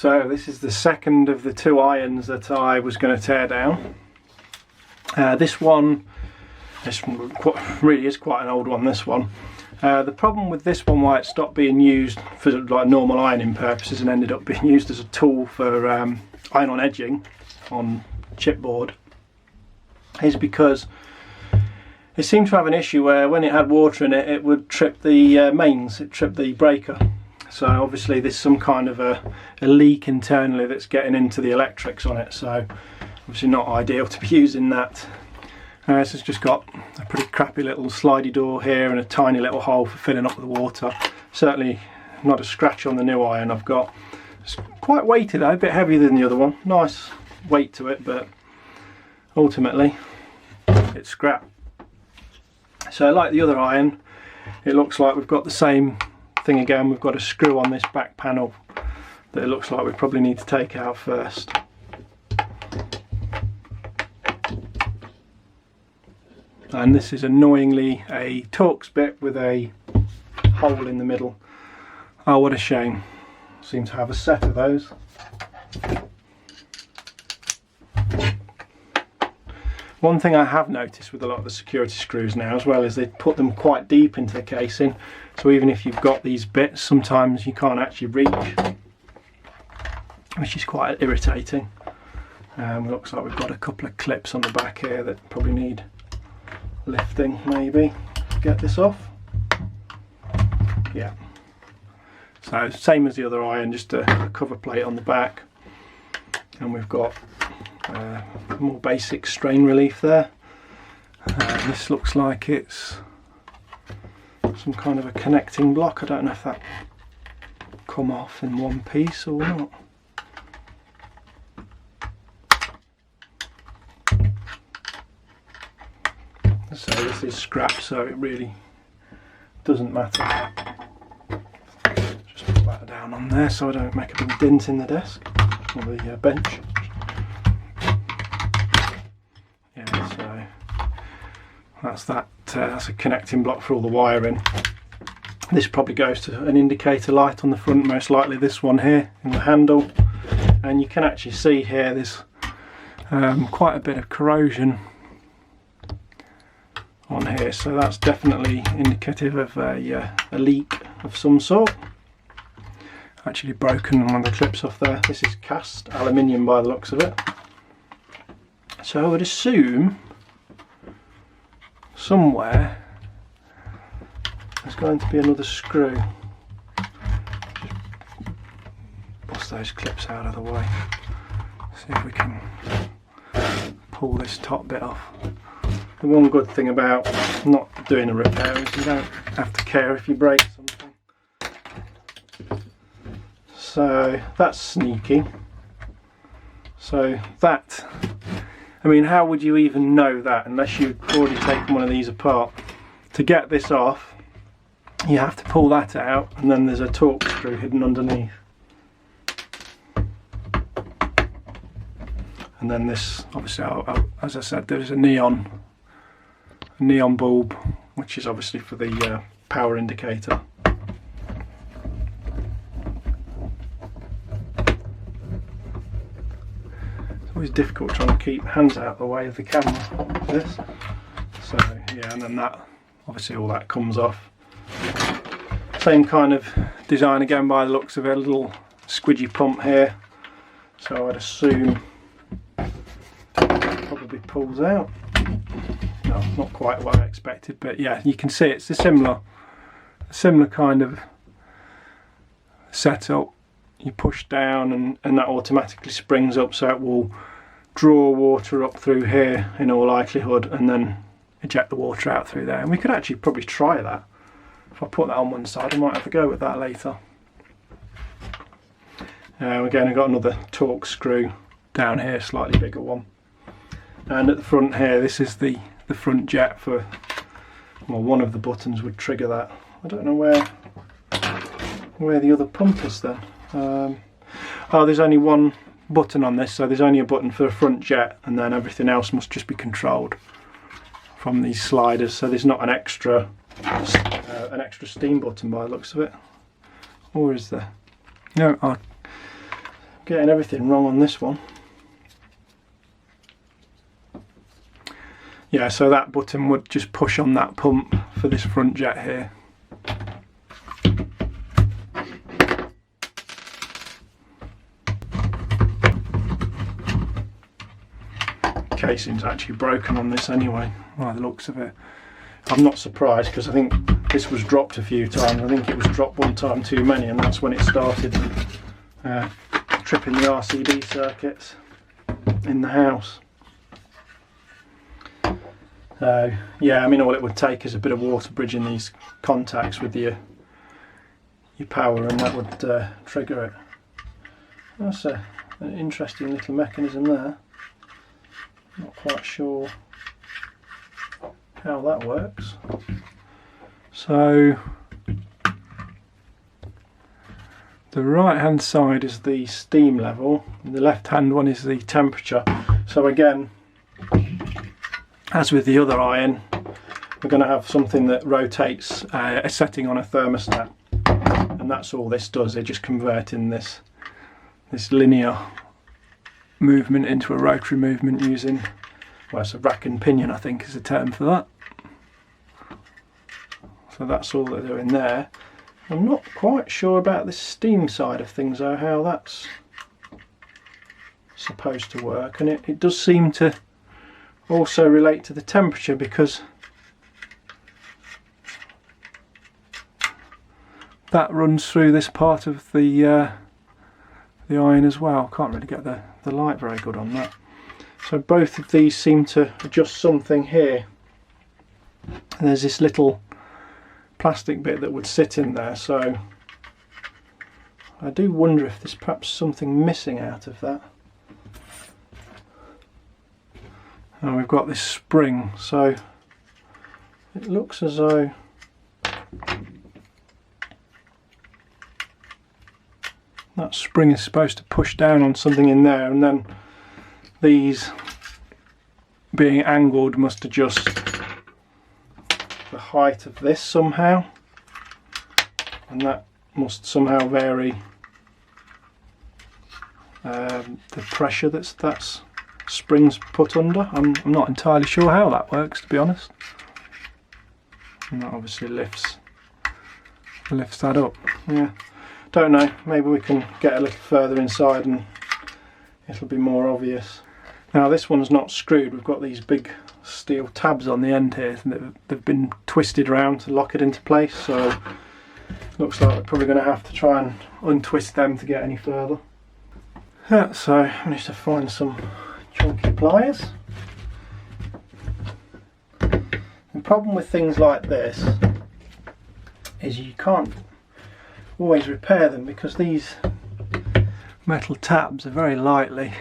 So this is the second of the 2 irons that I was going to tear down. This one, really is quite an old one, this one. The problem with this one, why it stopped being used for like normal ironing purposes and ended up being used as a tool for iron-on edging on chipboard, is because it seemed to have an issue where when it had water in it, it would trip the mains, it tripped the breaker. So obviously there's some kind of a leak internally that's getting into the electrics on it, so obviously not ideal to be using that. This has just got a pretty crappy little slidey door here and a tiny little hole for filling up the water. Certainly not a scratch on the new iron I've got. It's quite weighty though, a bit heavier than the other one. Nice weight to it, but ultimately it's scrap. So like the other iron, it looks like we've got the same thing again. We've got a screw on this back panel that it looks like we probably need to take out first. And this is annoyingly a Torx bit with a hole in the middle. Oh, what a shame. Seem to have a set of those. One thing I have noticed with a lot of the security screws now as well is they put them quite deep into the casing, so even if you've got these bits, sometimes you can't actually reach, which is quite irritating. Looks like we've got a couple of clips on the back here that probably need lifting maybe to get this off. Yeah, so same as the other iron, just a cover plate on the back, and we've got more basic strain relief there. This looks like it's some kind of a connecting block. I don't know if that come off in one piece or not. So this is scrap, so it really doesn't matter. Just put that down on there so I don't make a big dent in the desk or the bench. That's that. That's a connecting block for all the wiring. This probably goes to an indicator light on the front, most likely this one here in the handle. And you can actually see here there's quite a bit of corrosion on here, so that's definitely indicative of a leak of some sort. Actually broken one of the clips off there. This is cast aluminium by the looks of it. So I would assume somewhere there's going to be another screw. Just bust those clips out of the way. See if we can pull this top bit off. The one good thing about not doing a repair is you don't have to care if you break something. So that's sneaky. So that, I mean, how would you even know that unless you've already taken one of these apart? To get this off, you have to pull that out, and then there's a Torx screw hidden underneath. And then this, obviously, as I said, there's a neon bulb, which is obviously for the power indicator. Always difficult trying to keep hands out of the way of the camera like this. So yeah, and then that, obviously all that comes off. Same kind of design again by the looks of it, a little squidgy pump here. So I'd assume it probably pulls out. No, not quite what I expected, but yeah, you can see it's a similar kind of setup. You push down and that automatically springs up, so it will draw water up through here in all likelihood and then eject the water out through there. And we could actually probably try that. If I put that on one side, I might have a go with that later. Again, I've got another Torx screw down here, slightly bigger one. And at the front here, this is the front jet for, well, one of the buttons would trigger that. I don't know where the other pump is then. Oh, there's only one button on this, so there's only a button for the front jet, and then everything else must just be controlled from these sliders. So there's not an extra steam button by the looks of it, or is there? No, getting everything wrong on this one. Yeah, so that button would just push on that pump for this front jet here. Casing's actually broken on this anyway, by the looks of it. I'm not surprised because I think this was dropped a few times. I think it was dropped one time too many, and that's when it started tripping the RCD circuits in the house. Yeah, I mean, all it would take is a bit of water bridging these contacts with your power, and that would trigger it. That's an interesting little mechanism there. Not quite sure how that works. So the right hand side is the steam level, and the left hand one is the temperature. So again, as with the other iron, we're going to have something that rotates a setting on a thermostat, and that's all this does. They're just converting this linear movement into a rotary movement using, well, it's a rack and pinion, I think is the term for that. So that's all they're doing there. I'm not quite sure about the steam side of things though, how that's supposed to work, and it does seem to also relate to the temperature, because that runs through this part of the iron as well. Can't really get the light very good on that. So both of these seem to adjust something here. And there's this little plastic bit that would sit in there, so I do wonder if there's perhaps something missing out of that. And we've got this spring, so it looks as though that spring is supposed to push down on something in there, and then these being angled must adjust the height of this somehow, and that must somehow vary the pressure that's springs put under. I'm not entirely sure how that works, to be honest. And that obviously lifts that up. Yeah, don't know, maybe we can get a little further inside and it'll be more obvious. Now this one's not screwed. We've got these big steel tabs on the end here, and they've been twisted around to lock it into place, so looks like we're probably going to have to try and untwist them to get any further. Yeah, so I managed to find some chunky pliers. The problem with things like this is you can't always repair them, because these metal tabs are very likely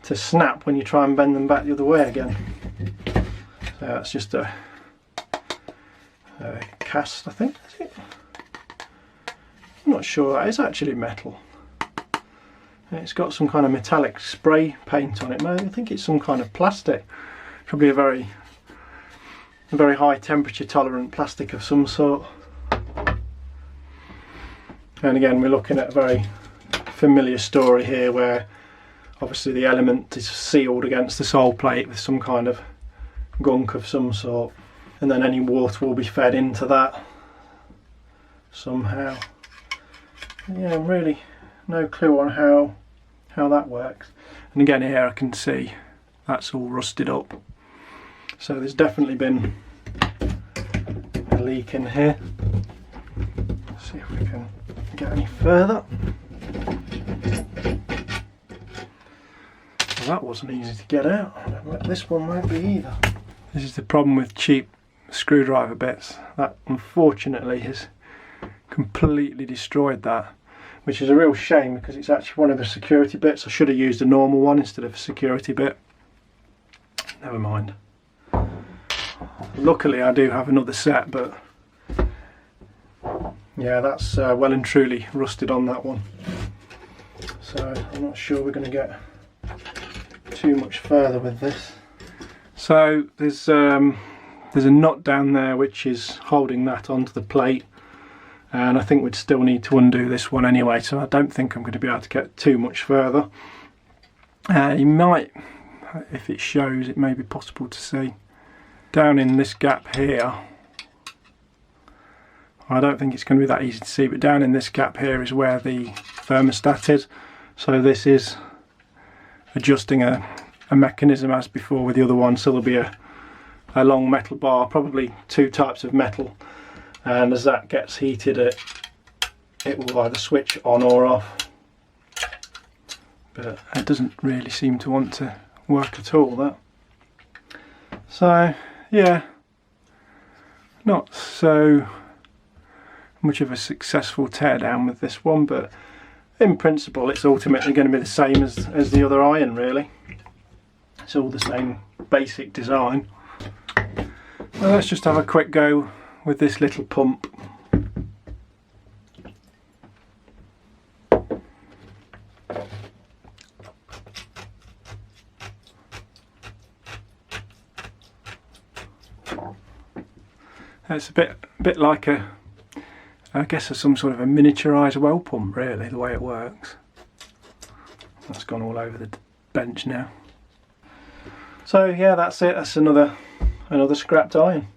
to snap when you try and bend them back the other way again. So that's just a cast, I think, is it? I'm not sure, that is actually metal. It's got some kind of metallic spray paint on it. I think it's some kind of plastic. Probably a very high temperature tolerant plastic of some sort. And again, we're looking at a very familiar story here, where obviously the element is sealed against the sole plate with some kind of gunk of some sort, and then any water will be fed into that somehow. Yeah, really no clue on how that works. And again, here I can see that's all rusted up, so there's definitely been a leak in here. Let's see if we can get any further. Well, that wasn't easy to get out. This one won't be either. This is the problem with cheap screwdriver bits. That unfortunately has completely destroyed that, which is a real shame, because it's actually one of the security bits. I should have used a normal one instead of a security bit. Never mind. Luckily I do have another set, but yeah, that's well and truly rusted on that one. So I'm not sure we're going to get too much further with this. So there's a nut down there which is holding that onto the plate. and I think we'd still need to undo this one anyway, so I don't think I'm going to be able to get too much further. You might, if it shows, it may be possible to see down in this gap here. I don't think it's going to be that easy to see, but down in this gap here is where the thermostat is. So this is adjusting a mechanism as before with the other one, so there'll be a long metal bar, probably two types of metal, and as that gets heated it will either switch on or off. But it doesn't really seem to want to work at all, that. So yeah, not so much of a successful teardown with this one, but in principle it's ultimately going to be the same as the other iron, really. It's all the same basic design. Well, let's just have a quick go with this little pump. It's a bit like I guess some sort of a miniaturised well pump, really, the way it works. That's gone all over the bench now. So yeah, that's it. That's another scrapped iron.